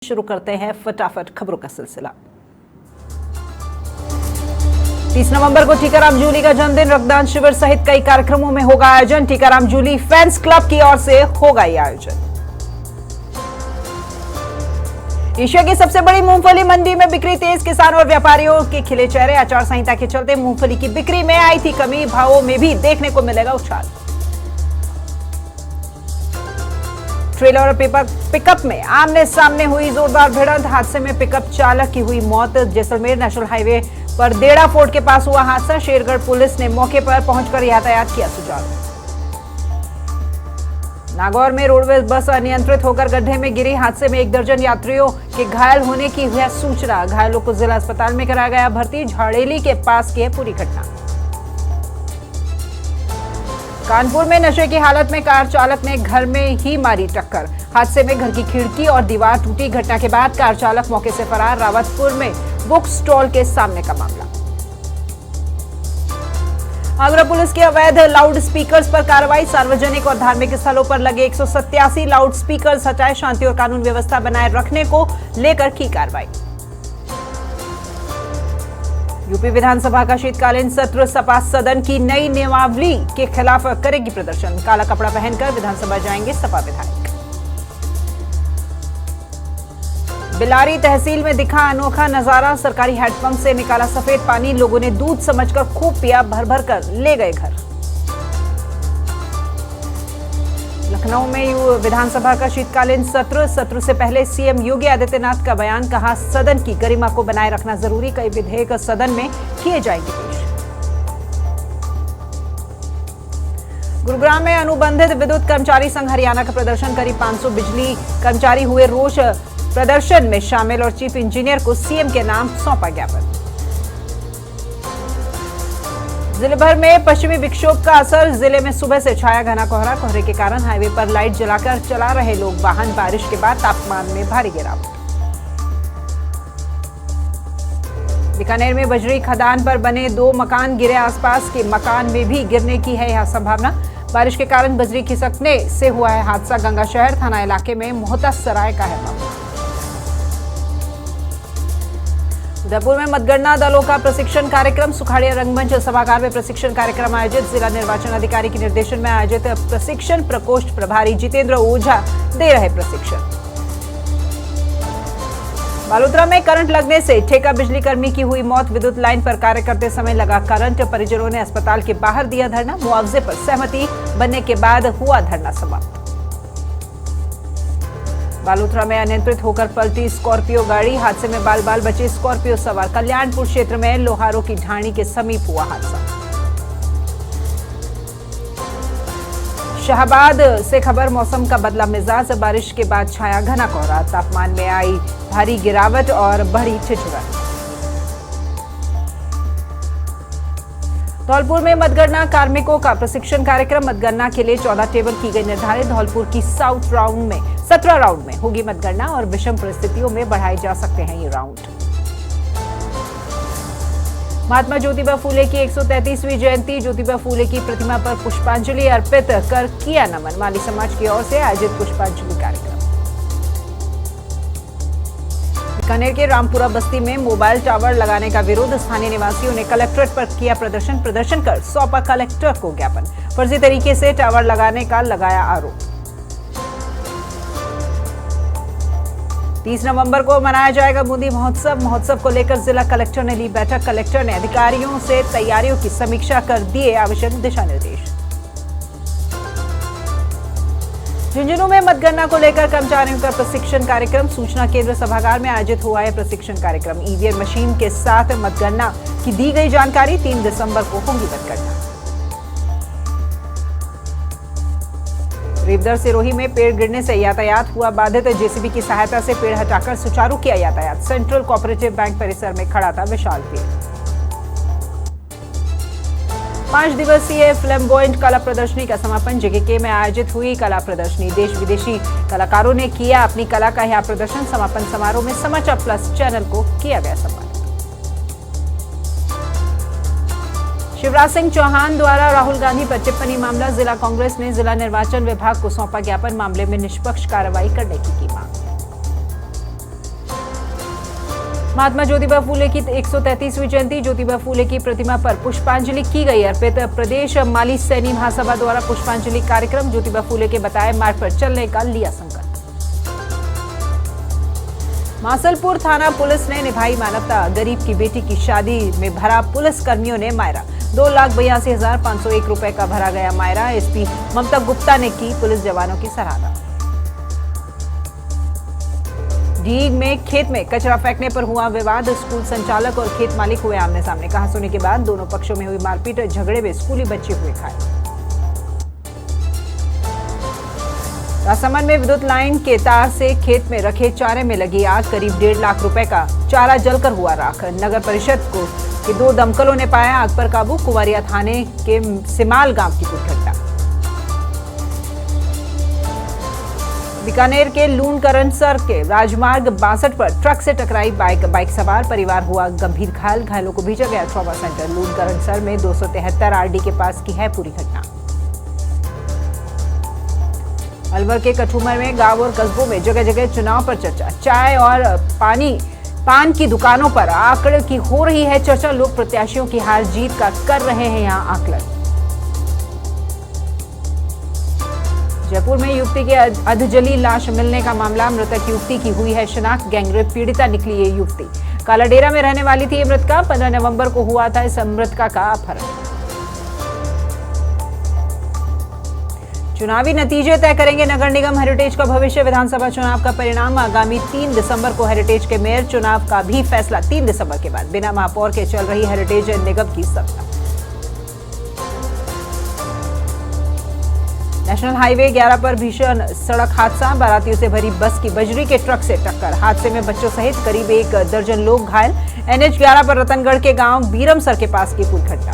शुरू करते हैं फटाफट खबरों का सिलसिला। 30 नवंबर को टीकाराम जूली का जन्मदिन, रक्तदान शिविर सहित कई कार्यक्रमों में होगा आयोजन। टीकाराम जूली फैंस क्लब की ओर से होगा यह आयोजन। एशिया की सबसे बड़ी मूंगफली मंडी में बिक्री तेज, किसानों और व्यापारियों के खिले चेहरे। आचार संहिता के चलते मूंगफली की बिक्री में आई थी कमी, भावों में भी देखने को मिलेगा उछाल। ट्रेलर और पिकअप में आमने सामने हुई जोरदार भिड़ंत, हादसे में पिकअप चालक की हुई मौत। जैसलमेर नेशनल हाईवे पर देड़ा फोर्ट के पास हुआ हादसा, शेरगढ़ पुलिस ने मौके पर पहुंचकर यातायात किया सुचारू। नागौर में रोडवेज बस अनियंत्रित होकर गड्ढे में गिरी, हादसे में 1 दर्जन यात्रियों के घायल होने की हुई सूचना। घायलों को जिला अस्पताल में कराया गया भर्ती। झाड़ेली के पास की है पूरी घटना। कानपुर में नशे की हालत में कार चालक ने घर में ही मारी टक्कर, हादसे में घर की खिड़की और दीवार टूटी। घटना के बाद कार चालक मौके से फरार। रावतपुर में बुक स्टॉल के सामने का मामला। आगरा पुलिस के अवैध लाउड स्पीकर्स पर कार्रवाई, सार्वजनिक और धार्मिक स्थलों पर लगे 187 लाउड स्पीकर्स हटाए। शांति और कानून व्यवस्था बनाए रखने को लेकर की कार्रवाई। यूपी विधानसभा का शीतकालीन सत्र, सपा सदन की नई नियमावली के खिलाफ करेगी प्रदर्शन। काला कपड़ा पहनकर विधानसभा जाएंगे सपा विधायक। बिलारी तहसील में दिखा अनोखा नजारा, सरकारी हैंडपंप से निकाला सफेद पानी। लोगों ने दूध समझकर खूब पिया, भर भर कर ले गए घर। लखनऊ में विधानसभा का शीतकालीन सत्र से पहले सीएम योगी आदित्यनाथ का बयान, कहा सदन की गरिमा को बनाए रखना जरूरी। कई विधेयक सदन में किए जाएंगे पेश। गुरुग्राम में अनुबंधित विद्युत कर्मचारी संघ हरियाणा का प्रदर्शन, करीब 500 बिजली कर्मचारी हुए रोष प्रदर्शन में शामिल और चीफ इंजीनियर को सीएम के नाम सौंपा ज्ञापन। जिले भर में पश्चिमी विक्षोभ का असर, जिले में सुबह से छाया घना कोहरा। कोहरे के कारण हाईवे पर लाइट जलाकर चला रहे लोग वाहन। बारिश के बाद तापमान में भारी गिरावट। बीकानेर में बजरी खदान पर बने 2 मकान गिरे, आसपास के मकान में भी गिरने की है यह संभावना। बारिश के कारण बजरी खिसकने से हुआ है हादसा। गंगा शहर थाना इलाके में मोहता सराय का है मामला। उदयपुर में मतगणना दलों का प्रशिक्षण कार्यक्रम, सुखाड़िया रंगमंच सभागार में प्रशिक्षण कार्यक्रम आयोजित। जिला निर्वाचन अधिकारी के निर्देशन में आयोजित प्रशिक्षण प्रकोष्ठ प्रभारी जितेंद्र ओझा दे रहे प्रशिक्षण। बालोतरा में करंट लगने से ठेका बिजली कर्मी की हुई मौत, विद्युत लाइन पर कार्य करते समय लगा करंट। परिजनों ने अस्पताल के बाहर दिया धरना, मुआवजे पर सहमति बनने के बाद हुआ धरना समाप्त। बालोतरा में अनियंत्रित होकर पलटी स्कॉर्पियो गाड़ी, हादसे में बाल बाल बचे स्कॉर्पियो सवार। कल्याणपुर क्षेत्र में लोहारों की ढाणी के समीप हुआ हादसा। शाहबाद से खबर, मौसम का बदला मिजाज, बारिश के बाद छाया घना कोहरा। तापमान में आई भारी गिरावट और बढ़ी ठिठुरन। धौलपुर में मतगणना कार्मिकों का प्रशिक्षण कार्यक्रम, मतगणना के लिए 14 टेबल की गई निर्धारित। धौलपुर की साउथ राउंड में 17 राउंड में होगी मतगणना और विषम परिस्थितियों में बढ़ाए जा सकते हैं ये राउंड। महात्मा ज्योतिबा फूले की 133वीं जयंती, ज्योतिबा फूले की प्रतिमा पर पुष्पांजलि अर्पित कर किया नमन। माली समाज की ओर से आयोजित पुष्पांजलि कार्यक्रम। बीकानेर के रामपुरा बस्ती में मोबाइल टावर लगाने का विरोध, स्थानीय निवासियों ने कलेक्ट्रेट पर किया प्रदर्शन कर सौंपा कलेक्टर को ज्ञापन। फर्जी तरीके से टावर लगाने का लगाया आरोप। 30 नवंबर को मनाया जाएगा बूंदी महोत्सव को लेकर जिला कलेक्टर ने ली बैठक। कलेक्टर ने अधिकारियों से तैयारियों की समीक्षा कर दिए आवश्यक दिशा निर्देश। झुंझुनू में मतगणना को लेकर कर्मचारियों का प्रशिक्षण कार्यक्रम, सूचना केंद्र सभागार में आयोजित हुआ है प्रशिक्षण कार्यक्रम। ईवीएम मशीन के साथ मतगणना की दी गई जानकारी। 3 दिसंबर को होगी मतगणना। रेवदर सिरोही में पेड़ गिरने से यातायात हुआ बाधित, जेसीबी की सहायता से पेड़ हटाकर सुचारू किया यातायात। सेंट्रल कोऑपरेटिव बैंक परिसर में खड़ा था विशाल पेड़। 5 दिवसीय फ्लैम्बॉयंट कला प्रदर्शनी का समापन, जेकेके में आयोजित हुई कला प्रदर्शनी। देश विदेशी कलाकारों ने किया अपनी कला का यहाँ प्रदर्शन। समापन समारोह में समाचार प्लस चैनल को किया गया सम्मानित। शिवराज सिंह चौहान द्वारा राहुल गांधी पर टिप्पणी मामला, जिला कांग्रेस ने जिला निर्वाचन विभाग को सौंपा ज्ञापन। मामले में निष्पक्ष कार्रवाई करने की मांग। महात्मा ज्योतिबा फूले की 133वीं जयंती, ज्योतिबा फूले की प्रतिमा पर पुष्पांजलि की गई अर्पित। प्रदेश माली सैनी महासभा द्वारा पुष्पांजलि कार्यक्रम, ज्योतिबा फूले के बताए मार्ग पर चलने का लिया संकल्प। मासलपुर थाना पुलिस ने निभाई मानवता, गरीब की बेटी की शादी में भरा पुलिस कर्मियों ने मायरा। 2,82,501 रुपए का भरा गया मायरा। एसपी ममता गुप्ता ने की पुलिस जवानों की सराहना। डीग में खेत में कचरा फेंकने पर हुआ विवाद, स्कूल संचालक और खेत मालिक हुए आमने सामने। कहासुनी के बाद दोनों पक्षों में हुई मारपीट, झगड़े में स्कूली बच्चे हुए घायल। राजसमंद में विद्युत लाइन के तार से खेत में रखे चारे में लगी आग, करीब 1.5 लाख रुपए का चारा जलकर हुआ राख। नगर परिषद के 2 दमकलों ने पाया आग पर काबू। कुंवरिया थाने के सिमाल गांव की दुर्घटना। बीकानेर के लूणकरणसर के राजमार्ग 62 पर ट्रक से टकराई बाइक सवार परिवार हुआ गंभीर घायल। घायलों को भेजा गया ट्रॉमा सेंटर। लूणकरणसर में 273 आरडी के पास की है पूरी घटना। अलवर के कठुमर में गांव और कस्बों में जगह जगह चुनाव पर चर्चा। चाय और पान की दुकानों पर आंकड़े की हो रही है चर्चा। लोग प्रत्याशियों की हार जीत का कर रहे हैं यहां आकलन। जयपुर में युवती की अधजली लाश मिलने का मामला, मृतक युवती की हुई है शिनाख्त। गैंगरेप पीड़िता निकली ये युवती। कालाडेरा में रहने वाली थी ये मृतका। 15 नवंबर को हुआ था इस मृतका का अपहरण। चुनावी नतीजे तय करेंगे नगर निगम हेरिटेज का भविष्य। विधानसभा चुनाव का परिणाम आगामी 3 दिसंबर को। हेरिटेज के मेयर चुनाव का भी फैसला 3 दिसंबर के बाद। बिना महापौर के चल रही हेरिटेज निगम की सत्ता। नेशनल हाईवे 11 पर भीषण सड़क हादसा, बारातियों से भरी बस की बजरी के ट्रक से टक्कर। हादसे में बच्चों सहित करीब 1 दर्जन लोग घायल। NH 11 पर रतनगढ़ के गांव बीरमसर के पास की पूरी घटना।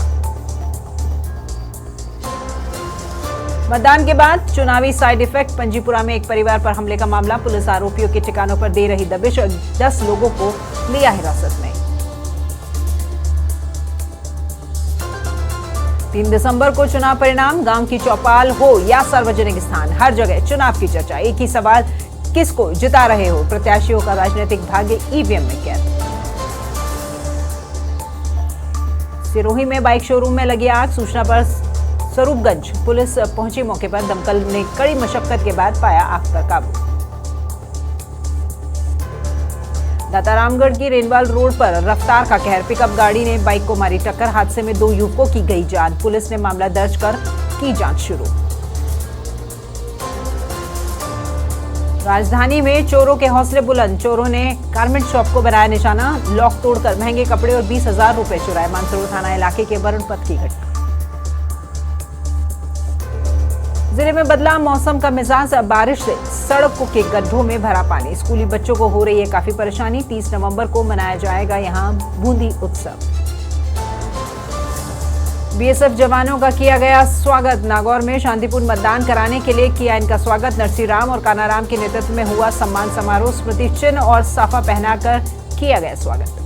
मतदान के बाद चुनावी साइड इफेक्ट, पंजीपुरा में एक परिवार पर हमले का मामला। पुलिस आरोपियों के ठिकानों पर दे रही दबिश, 10 लोगों को लिया हिरासत में। 3 दिसंबर को चुनाव परिणाम, गांव की चौपाल हो या सार्वजनिक स्थान, हर जगह चुनाव की चर्चा। एक ही सवाल, किसको जिता रहे हो? प्रत्याशियों का राजनीतिक भाग्य ईवीएम में कैद। सिरोही में बाइक शोरूम में लगी आग, सूचना पर स्वरूपगंज पुलिस पहुंची मौके पर। दमकल ने कड़ी मशक्कत के बाद पाया आग पर काबू। दातारामगढ़ की रेनवाल रोड पर रफ्तार का कहर, पिकअप गाड़ी ने बाइक को मारी टक्कर। हादसे में 2 युवकों की गई जान। पुलिस ने मामला दर्ज कर की जांच शुरू। राजधानी में चोरों के हौसले बुलंद, चोरों ने गारमेंट शॉप को बनाया निशाना। लॉक तोड़कर महंगे कपड़े और 20,000 रुपए चुराए। मानसरोवर थाना इलाके के वरुणपथ की घटना। जिले में बदला मौसम का मिजाज, बारिश से सड़कों के गड्ढों में भरा पानी। स्कूली बच्चों को हो रही है काफी परेशानी। 30 नवंबर को मनाया जाएगा यहां बूंदी उत्सव। बीएसएफ जवानों का किया गया स्वागत। नागौर में शांतिपूर्ण मतदान कराने के लिए किया इनका स्वागत। नरसीराम और कानाराम के नेतृत्व में हुआ सम्मान समारोह। स्मृति चिन्ह और साफा पहनाकर किया गया स्वागत।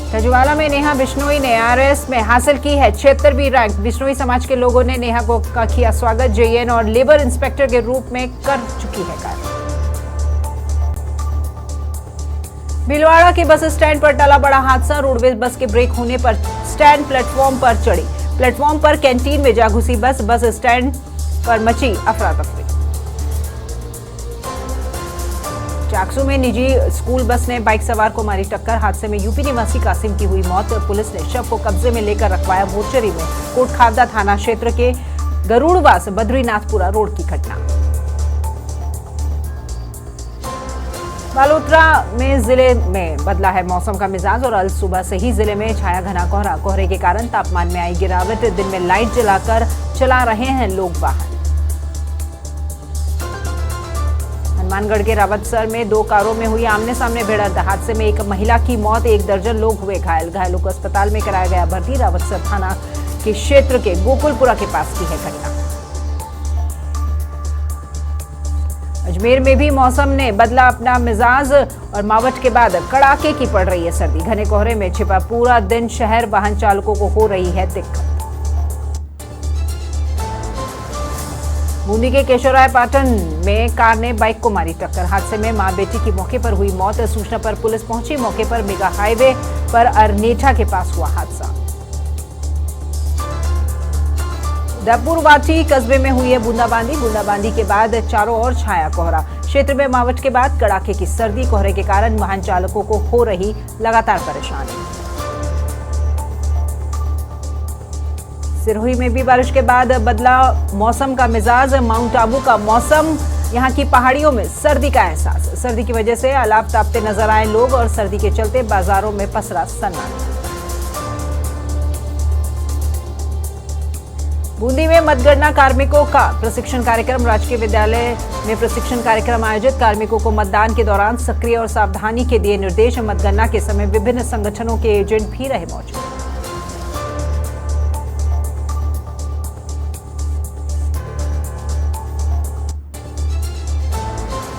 खजुवाला में नेहा बिश्नोई ने आरएस में हासिल की है 76वीं रैंक। बिश्नोई समाज के लोगों ने नेहा को का किया स्वागत। जेएन और लेबर इंस्पेक्टर के रूप में कर चुकी है कार्य। भीलवाड़ा के बस स्टैंड पर टला बड़ा हादसा। रोडवेज बस के ब्रेक होने पर स्टैंड प्लेटफॉर्म पर चढ़ी। प्लेटफॉर्म पर कैंटीन में जा घुसी बस स्टैंड पर मची अफरा तफरी। चाकसू में निजी स्कूल बस ने बाइक सवार को मारी टक्कर। हादसे में यूपी निवासी कासिम की हुई मौत। पुलिस ने शव को कब्जे में लेकर रखवाया मोर्चरी में। कोटखावदा थाना क्षेत्र के गरुड़वास बद्रीनाथपुरा रोड की घटना। बालोतरा में जिले में बदला है मौसम का मिजाज और अल सुबह से ही जिले में छाया घना कोहरा। कोहरे के कारण तापमान में आई गिरावट। दिन में लाइट जलाकर चला रहे हैं लोग वाहन। हनुमानगढ़ के रावतसर में 2 कारों में हुई आमने सामने भिड़ंत। हादसे में एक महिला की मौत, 1 दर्जन लोग हुए घायल। घायलों को अस्पताल में कराया गया भर्ती। रावतसर थाना के क्षेत्र के गोकुलपुरा के पास की है घटना। अजमेर में भी मौसम ने बदला अपना मिजाज और मावठ के बाद कड़ाके की पड़ रही है सर्दी। घने कोहरे में छिपा पूरा दिन शहर, वाहन चालकों को हो रही है दिक्कत। बूंदी के केशवराय पाटन में कार ने बाइक को मारी टक्कर। हादसे में मां बेटी की मौके पर हुई मौत। सूचना पर पुलिस पहुंची। मौके पर मेगा हाईवे पर अरनेठा के पास हुआ हादसा। उदयपुर वाटी कस्बे में हुई है बूंदाबांदी। बूंदाबांदी के बाद चारों ओर छाया कोहरा। क्षेत्र में मावठ के बाद कड़ाके की सर्दी। कोहरे के कारण वाहन चालकों को हो रही लगातार परेशानी। सिरोही में भी बारिश के बाद बदला मौसम का मिजाज। माउंट आबू का मौसम, यहां की पहाड़ियों में सर्दी का एहसास। सर्दी की वजह से अलाव तापते नजर आए लोग और सर्दी के चलते बाजारों में पसरा सन्नाटा। बूंदी में मतगणना कार्मिकों का प्रशिक्षण कार्यक्रम। राजकीय विद्यालय में प्रशिक्षण कार्यक्रम आयोजित। कार्मिकों को मतदान के दौरान सक्रिय और सावधानी के दिए निर्देश। मतगणना के समय विभिन्न संगठनों के एजेंट भी रहे मौजूद।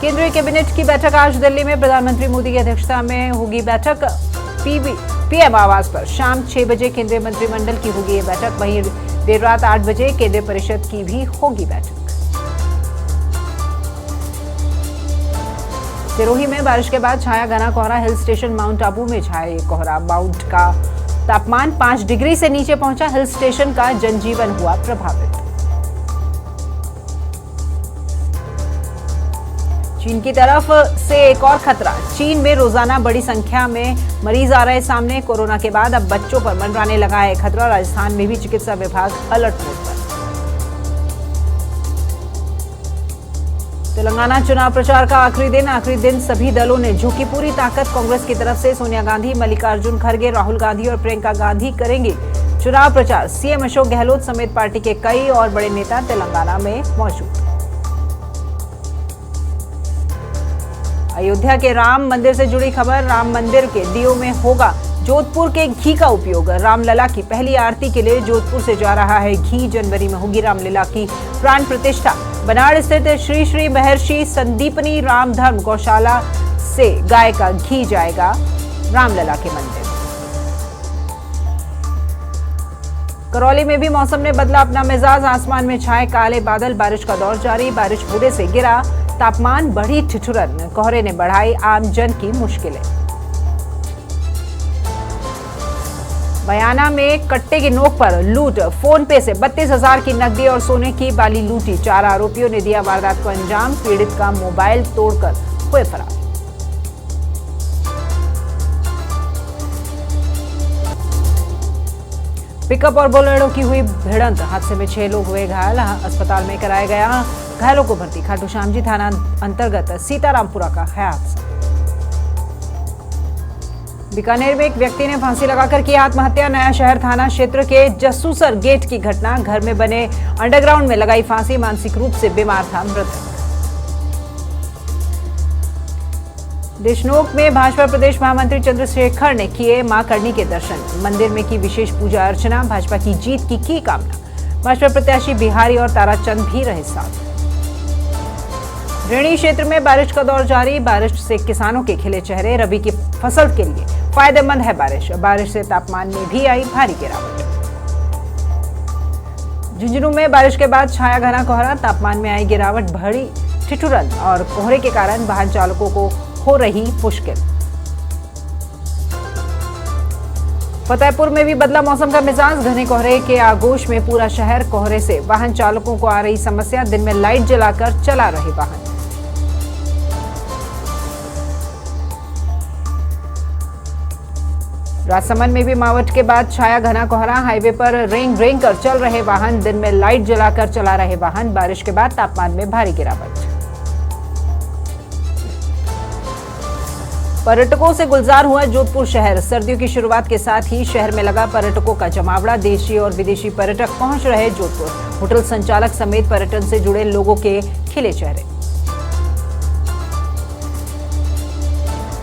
केंद्रीय कैबिनेट की बैठक आज दिल्ली में। प्रधानमंत्री मोदी की अध्यक्षता में होगी बैठक। पीएम आवास पर शाम 6 बजे केंद्रीय मंत्रिमंडल की होगी ये बैठक। वहीं देर रात 8 बजे केंद्रीय परिषद की भी होगी बैठक। सिरोही में बारिश के बाद छाया घना कोहरा। हिल स्टेशन माउंट आबू में छाया ये कोहरा। माउंट का तापमान 5 डिग्री से नीचे पहुंचा। हिल स्टेशन का जनजीवन हुआ प्रभावित। चीन की तरफ से एक और खतरा। चीन में रोजाना बड़ी संख्या में मरीज आ रहे सामने। कोरोना के बाद अब बच्चों पर मंडराने लगा है खतरा। राजस्थान में भी चिकित्सा विभाग अलर्ट मोड पर। तेलंगाना चुनाव प्रचार का आखिरी दिन। आखिरी दिन सभी दलों ने झोंकी पूरी ताकत। कांग्रेस की तरफ से सोनिया गांधी, मल्लिकार्जुन खड़गे, राहुल गांधी और प्रियंका गांधी करेंगे चुनाव प्रचार। सीएम अशोक गहलोत समेत पार्टी के कई और बड़े नेता तेलंगाना में मौजूद। अयोध्या के राम मंदिर से जुड़ी खबर। राम मंदिर के दियों में होगा जोधपुर के घी का उपयोग। रामलला की पहली आरती के लिए जोधपुर से जा रहा है घी। जनवरी में होगी रामलला की प्राण प्रतिष्ठा। बनाड़ स्थित श्री श्री महर्षि संदीपनी राम धर्म गौशाला से गाय का घी जाएगा रामलला के मंदिर। करौली में भी मौसम ने बदला अपना मिजाज। आसमान में छाए काले बादल। बारिश का दौर जारी। बारिश होने से गिरा तापमान, बढ़ी ठिठुरन। कोहरे ने बढ़ाई आम जन की मुश्किलें। बयाना में कट्टे की नोक पर लूट। फोन पे से 32,000 की नकदी और सोने की बाली लूटी। 4 आरोपियों ने दिया वारदात को अंजाम। पीड़ित का मोबाइल तोड़कर हुए फरार। पिकअप और बोलेरो की हुई भिड़ंत। हादसे में 6 लोग हुए घायल। अस्पताल में कराया गया घायलों को भर्ती। खाटू श्याम जी थाना अंतर्गत सीतारामपुरा का है हादसा। बीकानेर में एक व्यक्ति ने फांसी लगाकर की आत्महत्या। नया शहर थाना क्षेत्र के जसूसर गेट की घटना। घर में बने अंडरग्राउंड में लगाई फांसी। मानसिक रूप से बीमार था मृतक। देशनोक में भाजपा प्रदेश महामंत्री चंद्रशेखर ने किए मां करनी के दर्शन। मंदिर में की विशेष पूजा अर्चना। भाजपा की जीत की कामना। भाजपा प्रत्याशी बिहारी और ताराचंद भी रहे साथ। ऋणी क्षेत्र में बारिश का दौर जारी। बारिश से किसानों के खिले चेहरे। रबी की फसल के लिए फायदेमंद है बारिश। बारिश से तापमान में भी आई भारी गिरावट। झुंझुनू में बारिश के बाद छाया घना कोहरा। तापमान में आई गिरावट। बढ़ी ठिठुरन और कोहरे के कारण वाहन चालकों को हो रही मुश्किल। फतेहपुर में भी बदला मौसम का मिजाज। घने कोहरे के आगोश में पूरा शहर। कोहरे से वाहन चालकों को आ रही समस्या। दिन में लाइट जलाकर चला रहे वाहन। राजसमंद में भी मावठ के बाद छाया घना कोहरा। हाईवे पर रेंग रेंग कर चल रहे वाहन। दिन में लाइट जलाकर चला रहे वाहन। बारिश के बाद तापमान में भारी गिरावट। पर्यटकों से गुलजार हुआ जोधपुर शहर। सर्दियों की शुरुआत के साथ ही शहर में लगा पर्यटकों का जमावड़ा। देशी और विदेशी पर्यटक पहुंच रहे जोधपुर। होटल संचालक समेत पर्यटन से जुड़े लोगों के खिले चेहरे।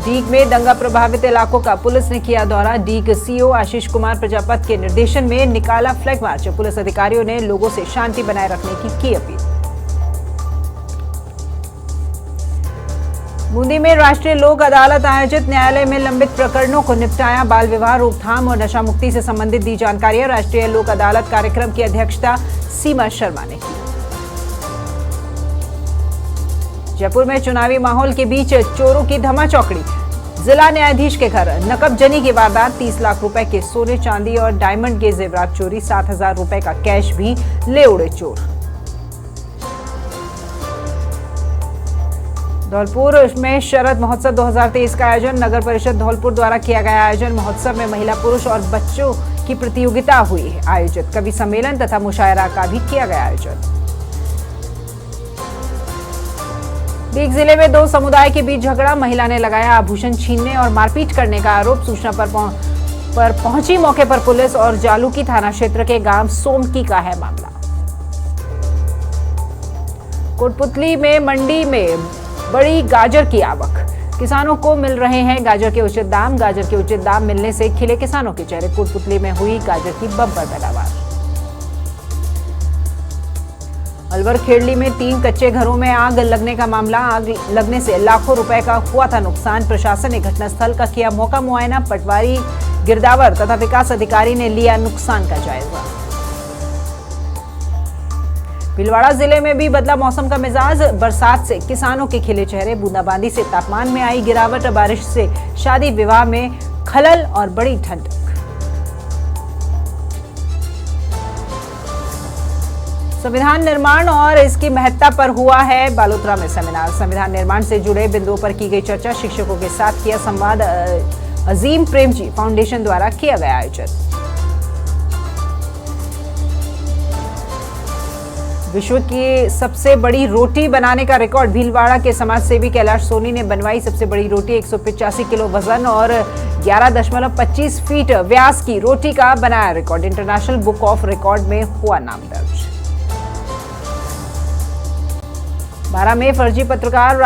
डीग में दंगा प्रभावित इलाकों का पुलिस ने किया दौरा। डीग सीओ आशीष कुमार प्रजापत के निर्देशन में निकाला फ्लैग मार्च। पुलिस अधिकारियों ने लोगों से शांति बनाए रखने की अपील। बूंदी में राष्ट्रीय लोक अदालत आयोजित। न्यायालय में लंबित प्रकरणों को निपटाया। बाल विवाह रोकथाम और नशा मुक्ति से संबंधित दी जानकारियां। राष्ट्रीय लोक अदालत कार्यक्रम की अध्यक्षता सीमा शर्मा ने की। जयपुर में चुनावी माहौल के बीच चोरों की धमाचौकड़ी। जिला न्यायाधीश के घर नकबजनी की वारदात, 30 लाख रुपए के सोने चांदी और डायमंड के जेवरात चोरी, 7,000 रुपए का कैश भी ले उड़े चोर। धौलपुर में शरद महोत्सव 2023 का आयोजन, नगर परिषद धौलपुर द्वारा किया गया आयोजन। महोत्सव में महिला, पुरुष और बच्चों की प्रतियोगिता हुई आयोजित। कवि सम्मेलन तथा मुशायरा का भी किया गया आयोजन। बीग जिले में 2 समुदाय के बीच झगड़ा, महिला ने लगाया आभूषण छीनने और मारपीट करने का आरोप। सूचना पर पहुंची मौके पर पुलिस और जालूकी थाना क्षेत्र के गांव सोमकी का है मामला। कोटपुतली में मंडी में बड़ी गाजर की आवक, किसानों को मिल रहे हैं गाजर के उचित दाम। गाजर के उचित दाम मिलने से खिले किसानों के चेहरे। कोटपुतली में हुई गाजर की बम्पर पैदावार। अलवर खेड़ली में 3 कच्चे घरों में आग लगने का मामला, आग लगने से लाखों रुपए का हुआ था नुकसान। प्रशासन ने घटनास्थल का किया मौका मुआयना। पटवारी, गिरदावर तथा विकास अधिकारी ने लिया नुकसान का जायजा। भीलवाड़ा जिले में भी बदला मौसम का मिजाज, बरसात से किसानों के खिले चेहरे। बूंदाबांदी से तापमान में आई गिरावट, बारिश से शादी विवाह में खलल और बड़ी ठंडक। संविधान निर्माण और इसकी महत्ता पर हुआ है बालोतरा में सेमिनार। संविधान निर्माण से जुड़े बिंदुओं पर की गई चर्चा, शिक्षकों के साथ किया संवाद। अजीम प्रेमजी फाउंडेशन द्वारा किया गया आयोजन। विश्व की सबसे बड़ी रोटी बनाने का रिकॉर्ड भीलवाड़ा के समाज सेवी कैलाश सोनी ने बनवाई। सबसे बड़ी रोटी 185 किलो वजन और 11.25 फीट व्यास की रोटी का बनाया record. International book of record में हुआ नाम दर्ज। 12 में फर्जी पत्रकार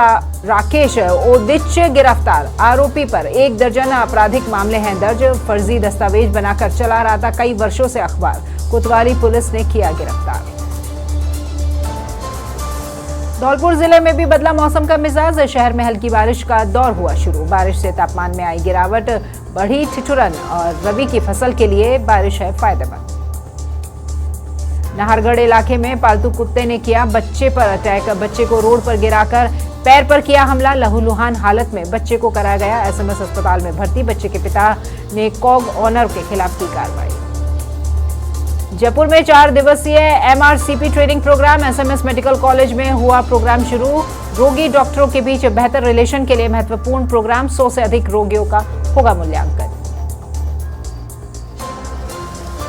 राकेश ओदिच गिरफ्तार। आरोपी पर 1 दर्जन आपराधिक मामले हैं दर्ज। फर्जी दस्तावेज बनाकर चला रहा था कई वर्षों से अखबार। कोतवाली पुलिस ने किया गिरफ्तार। धौलपुर जिले में भी बदला मौसम का मिजाज, शहर में हल्की बारिश का दौर हुआ शुरू। बारिश से तापमान में आई गिरावट, बढ़ी ठिठुरन और रबी की फसल के लिए बारिश है फायदेमंद। नाहरगढ़ इलाके में पालतू कुत्ते ने किया बच्चे पर अटैक। बच्चे को रोड पर गिराकर पैर पर किया हमला। लहूलुहान हालत में बच्चे को कराया गया एसएमएस अस्पताल में भर्ती। बच्चे के पिता ने कॉग ऑनर के खिलाफ की कार्रवाई। जयपुर में 4 दिवसीय MRCP training programme, SMS medical college में हुआ प्रोग्राम शुरू। रोगी डॉक्टरों के बीच बेहतर रिलेशन के लिए महत्वपूर्ण प्रोग्राम। 100 से अधिक रोगियों का होगा मूल्यांकन।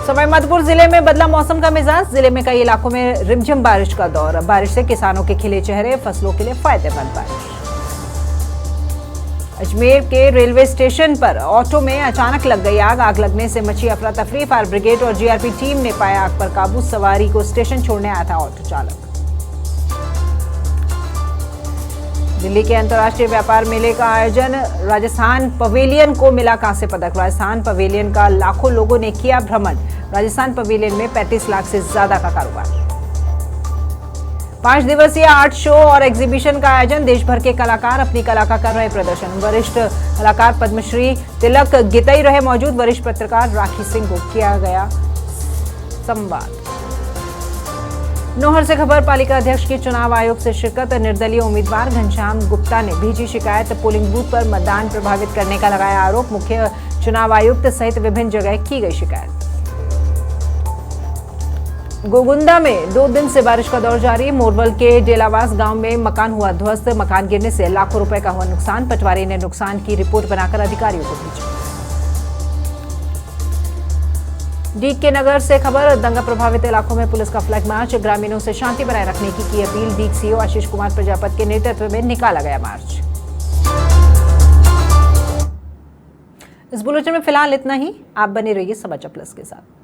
सवाईमाधोपुर जिले में बदला मौसम का मिजाज, जिले में कई इलाकों में रिमझिम बारिश का दौर। बारिश से किसानों के खिले चेहरे, फसलों के लिए फायदेमंद बारिश। अजमेर के रेलवे स्टेशन पर ऑटो में अचानक लग गई आग। आग लगने से मची अफरा तफरी। फायर ब्रिगेड और जीआरपी टीम ने पाया आग पर काबू। सवारी को स्टेशन छोड़ने आया था ऑटो चालक। दिल्ली के अंतर्राष्ट्रीय व्यापार मेले का आयोजन, राजस्थान पवेलियन को मिला कांस्य पदक। राजस्थान पवेलियन का लाखों लोगों ने किया भ्रमण। राजस्थान पवेलियन में 35 लाख से ज्यादा का कारोबार। 5 दिवसीय आर्ट शो और एग्जीबिशन का आयोजन, देश भर के कलाकार अपनी कला का कर रहे प्रदर्शन। वरिष्ठ कलाकार पद्मश्री तिलक गितई रहे मौजूद। वरिष्ठ पत्रकार राखी सिंह को किया गया संवाद। नौहर से खबर, पालिका अध्यक्ष की चुनाव आयोग से शिरकत। निर्दलीय उम्मीदवार घनश्याम गुप्ता ने भेजी शिकायत। पोलिंग बूथ पर मतदान प्रभावित करने का लगाया आरोप। मुख्य चुनाव आयुक्त सहित विभिन्न जगह की गई शिकायत। गोगुंदा में 2 दिन से बारिश का दौर जारी। मोरवल के डेलावास गांव में मकान हुआ ध्वस्त। मकान गिरने से लाखों रुपए का हुआ नुकसान। पटवारी ने नुकसान की रिपोर्ट बनाकर अधिकारियों को भेजी। डीग के नगर से खबर, दंगा प्रभावित इलाकों में पुलिस का फ्लैग मार्च। ग्रामीणों से शांति बनाए रखने की अपील। डीग सीओ आशीष कुमार प्रजापति के नेतृत्व में निकाला गया मार्च। इस बुलेटिन में फिलहाल इतना ही। आप बने रहिए समाचार प्लस के साथ।